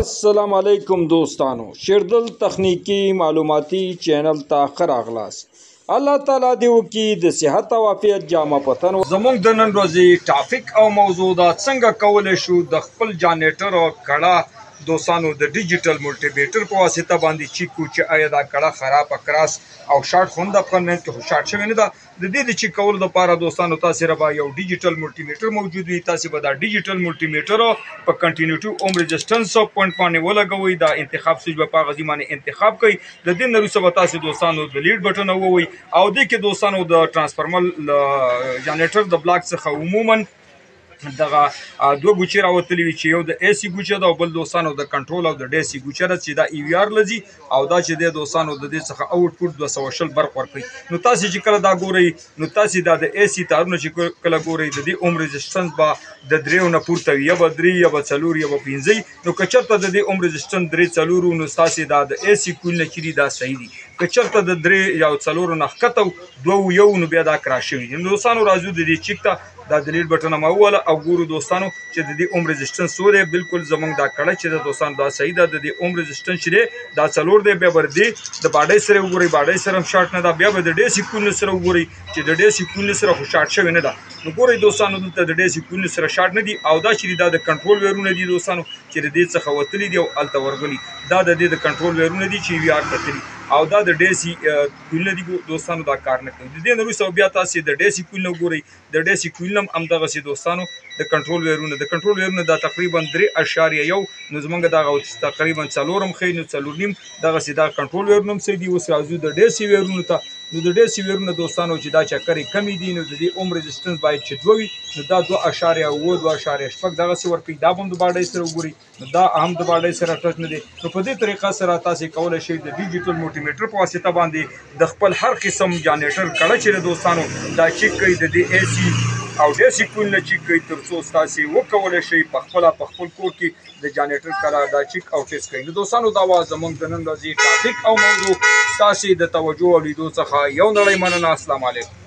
السلام علیکم دوستانو، شیردل تخنیکی معلوماتی چینل ته ښه راغلاست. الله تعالی دې وکړي د صحت او عافیت جامه په تن. زموږ د نن ورځې ټاپک او موضوع دا څنګه کولی شو د خپل جانریټر او کړه دوستانو د ډیجیټل ملټیمیټر په واسطه باندې چیک کړو چې آیا دا کړه خراب کراس او شارټ خو د افغان منځ کې خو شارټ شوی نه ده. د دې د چیک کولو لپاره دوستانو تاسو را به یو ډیجیټل ملټیمیټر موجود وي. تاسو به دا ډیجیټل ملټیمیټر په کنټینیوټي اوم ريزिस्टेंस پوینټ باندې ولګوي. دا انتخاب سویچ به په غزي باندې انتخاب کوي. د دې نه وروسته به تاسو دوستانو د لیډ بټن ووهئ او د کې دوستانو د ترانسفارمر جنریټر د بلاک څخه عموما دغه دوه ګوچې راوتلي وي چې یو د اي سي ګوچه ده او بل دوستانو د کنټرول او د ډي سي ګوچه ده چې دا ای وی ار لذي او دا چې د دوستانو د دې څخه اوټپوټ 220 برق ورکوي. نو تاسو چې کله دا ګورئ نو تاسو دا د اي سي تارونه چې کله ګورئ د دې اوم ريزिस्टेंस با د دریو نه پورته وي، یا به 3 یا به 4 یا به 5. نو که چېرته د دې اوم ريزिस्टेंस 3 4 نو تاسو دا د اي سي کویل نه چې دا صحیح دي. که چېرته د 3 یا 4 نه ښکته 2 1 نو بیا دا کرا شوي. نو دوستانو راځو د دې چیک ته دا د لیډ بټن ماوله او ګورو دوستانو چې د دې اوم ريزिस्टेंस سو دی. بالکل زمونږ دا کړه چې د دوستانو دا صحیح ده. د دې اوم ريزिस्टेंस چې دی دا 4 دی. بیا بر دی د باډۍ سره وګورئ، باډۍ سره هم شارټ نه ده. بیا به د ډي سي کویل سره وګورئ چې د ډي سي کویل سره خو شارټ شوی نه ده. نو ګورئ دوستانو دلته د ډي سي کویل سره شارټ نه دي او دا چې دا د کنټرول ویرونه دي دوستانو چې د دې څخه وتلي دي او الته ورغلي. دا د دې د کنټرول ویرونه دي چې وی ار ته تللي او دا د ډي سي کویل دي دوستانو دا کار نه کوي. د دې نه وروسته بیا تاسو د ډي سي کویل وګورئ. د ډي سي کویل هم دغه سي دوستانو د کنټرول ویرونه دا تقریبا 3.1 نو زمونږ دغه تقریبا 4 خې نو 4 نیم دغه سي دا کنټرول ویرونه سي دي. اوس راځو د ډي سي ویرونه ته. نو د ډي سي ویرونه دوستانو چې دا چکرې کمی دي نو د دې اوم ريزिस्टेंस باید چې 2 وي. نو دا 2.2.8 دغه سي ورکوي. دا هم د باډۍ سره وګورئ نو دا هم د باډۍ سره ټچ نه دي. نو په دې طریقه سره تاسو کولای شئ د ډیجیټل ملټیمیټر په واسطه باندې د خپل هر قسم جنریټر کړه چې دوستانو دا چیک کوي د دې اي سي او ډي سي کویل نه چیک کوي تر څو تاسو وکولای شئ په خپل کور کې د جنریټر کړه دا چیک او ټیسټ کوي. نو دوستانو دا واز زمونږ د نن ورځې ټاپک او موضوع تاسو د توجه او لیدو څخه یو نړۍ مننه. السلام علیکم.